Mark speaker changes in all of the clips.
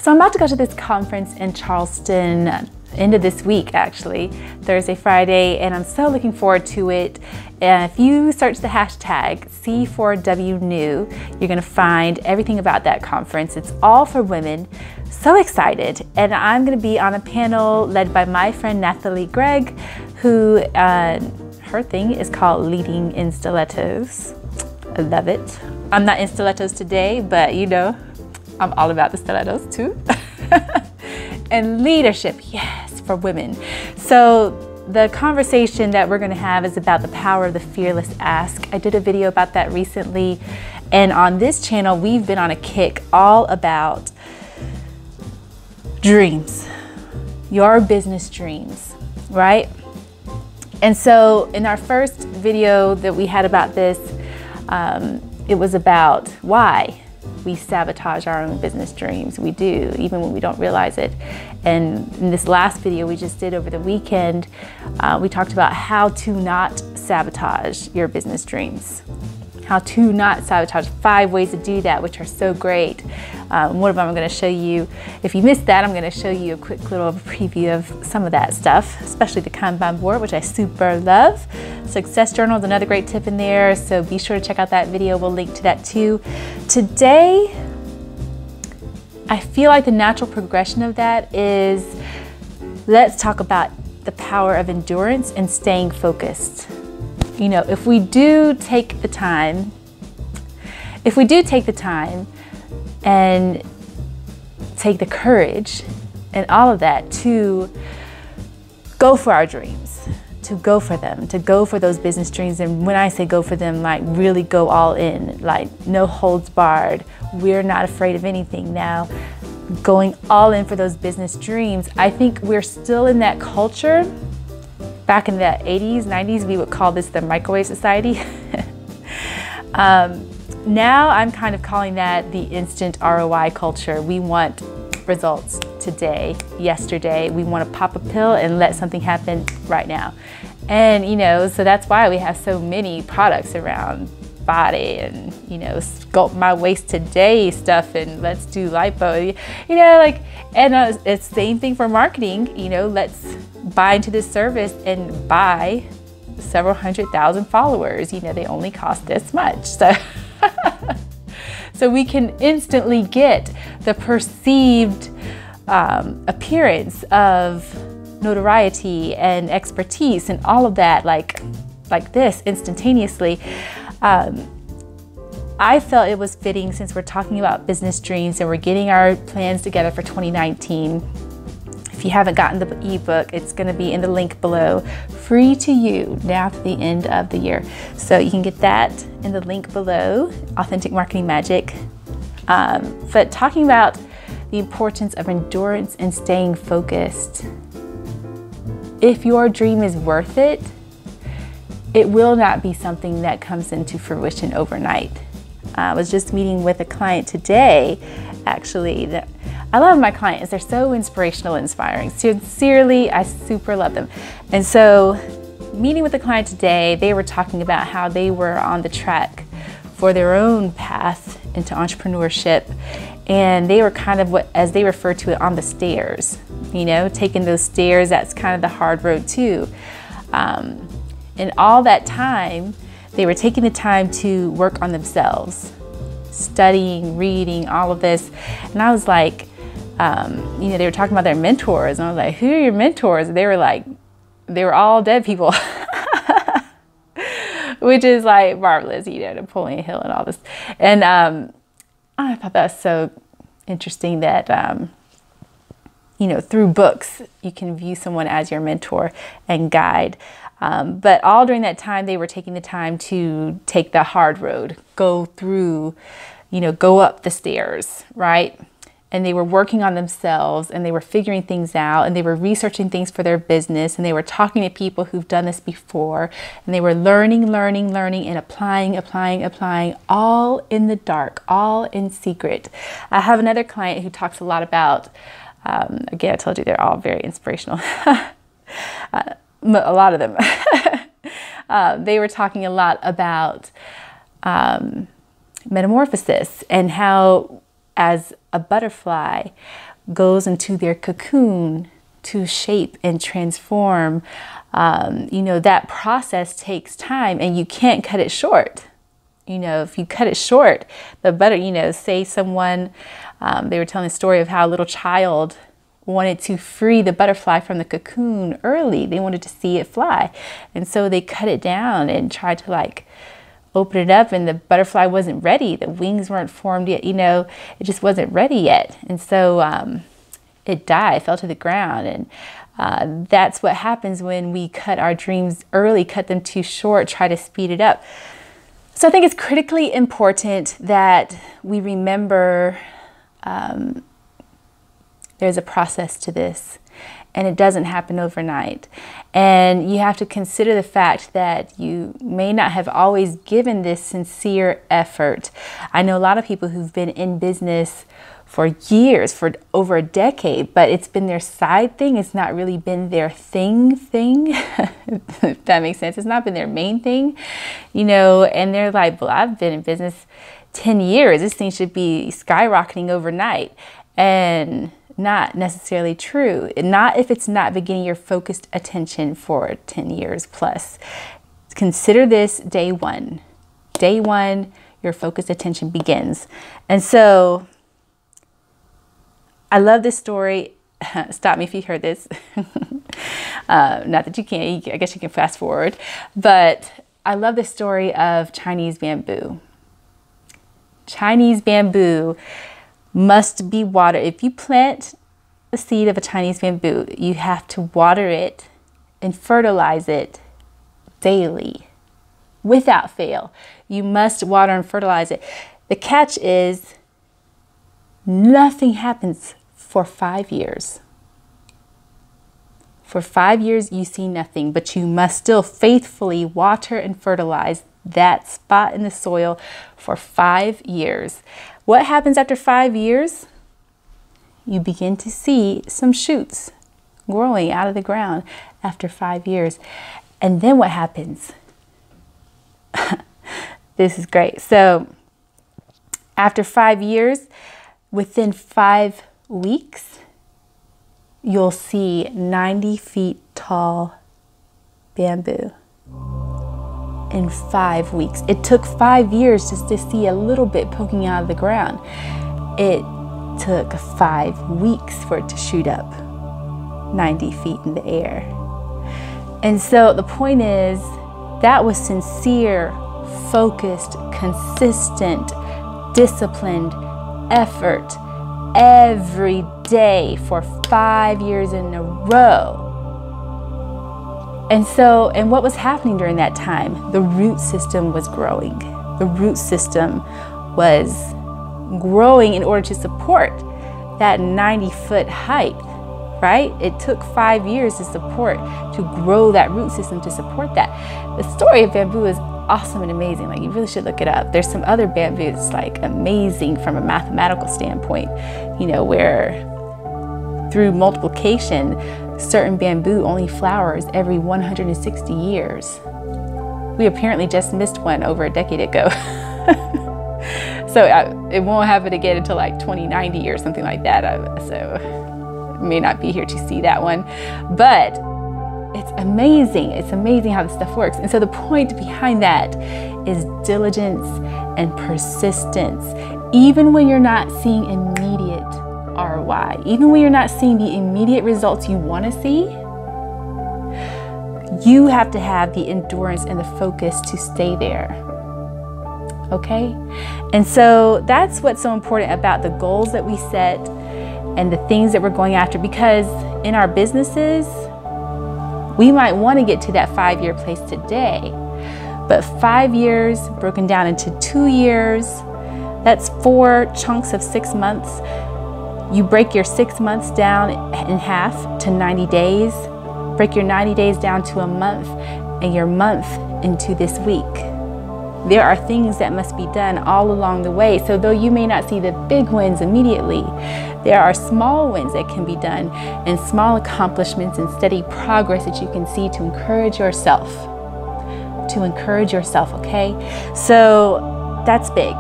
Speaker 1: So I'm about to go to this conference in Charleston, end of this week actually, Thursday, Friday, and I'm so looking forward to it. And if you search the hashtag C4WNew, you're gonna find everything about that conference. It's all for women. So excited. And I'm gonna be on a panel led by my friend Nathalie Gregg, who her thing is called Leading in Stilettos. I love it. I'm not in stilettos today, but you know, I'm all about the stilettos too. And leadership, yes, for women. So the conversation that we're gonna have is about the power of the fearless ask. I did a video about that recently. And on this channel, we've been on a kick all about dreams, your business dreams, right? And so in our first video that we had about this, it was about why we sabotage our own business dreams. We do, even when we don't realize it. And in this last video we just did over the weekend, we talked about how to not sabotage your business dreams. How to not sabotage, 5 ways to do that, which are so great. One of them I'm gonna show you. If you missed that, I'm gonna show you a quick little preview of some of that stuff, especially the Kanban board, which I super love. Success journal is another great tip in there, so be sure to check out that video. We'll link to that too. Today, I feel like the natural progression of that is, let's talk about the power of endurance and staying focused. You know, if we do take the time and take the courage and all of that to go for our dreams, to go for them, to go for those business dreams. And when I say go for them, like really go all in, like no holds barred. We're not afraid of anything now. Going all in for those business dreams. I think we're still in that culture. Back in the 80s, 90s, we would call this the microwave society. Now I'm kind of calling that the instant ROI culture. We want results today, yesterday. We want to pop a pill and let something happen right now. And you know, so that's why we have so many products around body and, you know, sculpt my waist today stuff and let's do lipo, you know, like, and it's the same thing for marketing. You know, let's buy into this service and buy several 100,000 followers. You know, they only cost this much. So, so we can instantly get the perceived appearance of notoriety and expertise and all of that, like this instantaneously. I felt it was fitting, since we're talking about business dreams and we're getting our plans together for 2019. If you haven't gotten the ebook, it's going to be in the link below, free to you now to the end of the year. So you can get that in the link below, Authentic Marketing Magic. But talking about the importance of endurance and staying focused. If your dream is worth it, it will not be something that comes into fruition overnight. I was just meeting with a client today, actually. I love my clients. They're so inspirational, inspiring. Sincerely, I super love them. And so, meeting with a client today, they were talking about how they were on the track for their own path into entrepreneurship. And they were kind of what, as they refer to it, on the stairs. You know, taking those stairs, that's kind of the hard road too. And all that time, they were taking the time to work on themselves, studying, reading, all of this. And I was like, you know, they were talking about their mentors. And I was like, who are your mentors? And they were like, they were all dead people. Which is like marvelous, you know, Napoleon Hill and all this. And I thought that was so interesting that, you know, through books, you can view someone as your mentor and guide. But all during that time, they were taking the time to take the hard road, go through, you know, go up the stairs, right? And they were working on themselves and they were figuring things out and they were researching things for their business and they were talking to people who've done this before and they were learning and applying, all in the dark, all in secret. I have another client who talks a lot about, again, I told you they're all very inspirational. A lot of them. They were talking a lot about metamorphosis and how, as a butterfly, goes into their cocoon to shape and transform, you know, that process takes time and you can't cut it short. You know, if you cut it short, the better, you know, say someone, they were telling a story of how a little child wanted to free the butterfly from the cocoon early. They wanted to see it fly. And so they cut it down and tried to like open it up, and the butterfly wasn't ready. The wings weren't formed yet, you know, it just wasn't ready yet. And so it died, fell to the ground. And that's what happens when we cut our dreams early, cut them too short, try to speed it up. So I think it's critically important that we remember there's a process to this, and it doesn't happen overnight. And you have to consider the fact that you may not have always given this sincere effort. I know a lot of people who've been in business for years, for over a decade, but it's been their side thing. It's not really been their thing, if that makes sense. It's not been their main thing, you know, and they're like, well, I've been in business 10 years. This thing should be skyrocketing overnight. And not necessarily true. Not if it's not beginning your focused attention for 10 years plus. Consider this day one. Day one, your focused attention begins. And so I love this story. Stop me if you heard this. Not that you can't, I guess you can fast forward. But I love the story of Chinese bamboo. Chinese bamboo must be watered. If you plant the seed of a Chinese bamboo, you have to water it and fertilize it daily, without fail. You must water and fertilize it. The catch is nothing happens for 5 years. For 5 years, you see nothing, but you must still faithfully water and fertilize that spot in the soil for 5 years. What happens after 5 years? You begin to see some shoots growing out of the ground after 5 years. And then what happens? This is great. So after 5 years, within 5 weeks, you'll see 90 feet tall bamboo. In 5 weeks. It took 5 years just to see a little bit poking out of the ground. It took 5 weeks for it to shoot up 90 feet in the air. And so the point is, that was sincere, focused, consistent, disciplined effort every day for 5 years in a row. And what was happening during that time? The root system was growing. The root system was growing in order to support that 90-foot height, right? It took 5 years to grow that root system to support that. The story of bamboo is awesome and amazing. Like, you really should look it up. There's some other bamboos like amazing from a mathematical standpoint, you know, where through multiplication, certain bamboo only flowers every 160 years. We apparently just missed one over a decade ago. So it won't happen again until like 2090 or something like that. So I may not be here to see that one, but it's amazing. It's amazing how this stuff works. And so the point behind that is diligence and persistence. Even when you're not seeing immediate ROI, even when you're not seeing the immediate results you want to see, you have to have the endurance and the focus to stay there. Okay? And so that's what's so important about the goals that we set and the things that we're going after, because in our businesses, we might want to get to that 5-year place today, but 5 years broken down into 2 years, that's 4 chunks of 6 months. You break your 6 months down in half to 90 days, break your 90 days down to a month, and your month into this week. There are things that must be done all along the way. So though you may not see the big wins immediately, there are small wins that can be done and small accomplishments and steady progress that you can see to encourage yourself. To encourage yourself, okay? So that's big.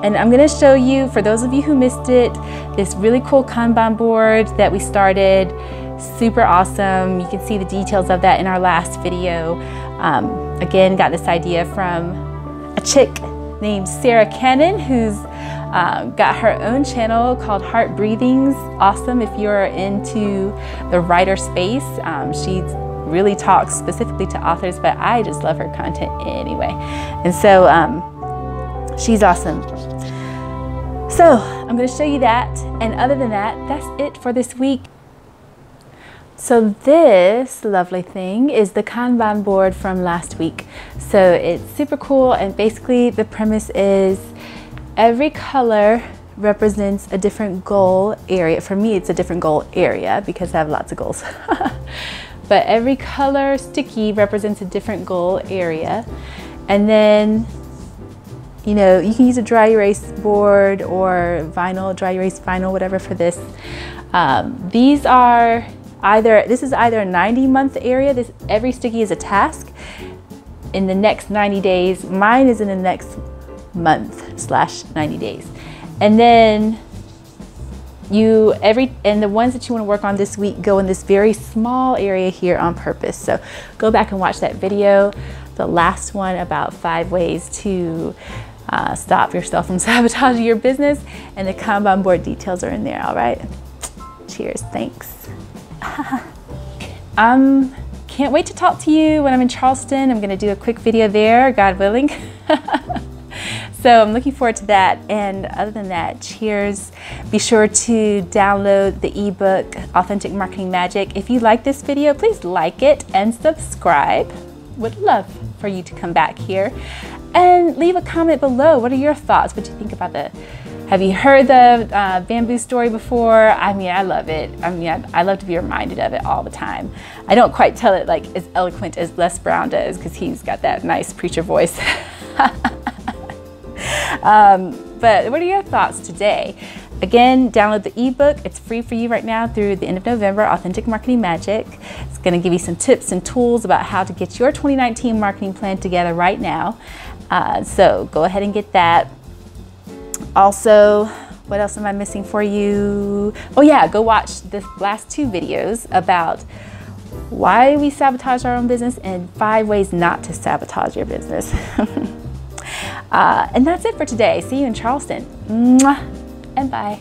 Speaker 1: And I'm gonna show you, for those of you who missed it, this really cool Kanban board that we started. Super awesome. You can see the details of that in our last video. Again, got this idea from a chick named Sarah Cannon, who's got her own channel called Heart Breathings. Awesome if you're into the writer space. She really talks specifically to authors, but I just love her content anyway. And so she's awesome. So I'm going to show you that. And other than that, that's it for this week. So this lovely thing is the Kanban board from last week. So it's super cool, and basically the premise is every color represents a different goal area. For me, it's a different goal area because I have lots of goals. But every color sticky represents a different goal area. And then, you know, you can use a dry erase board or vinyl, dry erase vinyl, whatever for this. This is either a 90-month area. Every sticky is a task in the next 90 days. Mine is in the next month/90 days. And then the ones that you want to work on this week go in this very small area here on purpose. So go back and watch that video, the last one about 5 ways to stop yourself from sabotaging your business, and the Kanban board details are in there. All right, cheers, thanks. Can't wait to talk to you when I'm in Charleston. I'm gonna do a quick video there, God willing. So I'm looking forward to that. And other than that, cheers. Be sure to download the ebook, Authentic Marketing Magic. If you like this video, please like it and subscribe. Would love for you to come back here and leave a comment below. What are your thoughts? What do you think about have you heard the bamboo story before? I mean, I love it. I mean, I love to be reminded of it all the time. I don't quite tell it like as eloquent as Les Brown does, because he's got that nice preacher voice. But what are your thoughts today? Again, download the ebook. It's free for you right now through the end of November, Authentic Marketing Magic. It's gonna give you some tips and tools about how to get your 2019 marketing plan together right now. So go ahead and get that. Also, what else am I missing for you? Oh yeah, go watch the last 2 videos about why we sabotage our own business and 5 ways not to sabotage your business. And that's it for today. See you in Charleston. Mwah, and bye.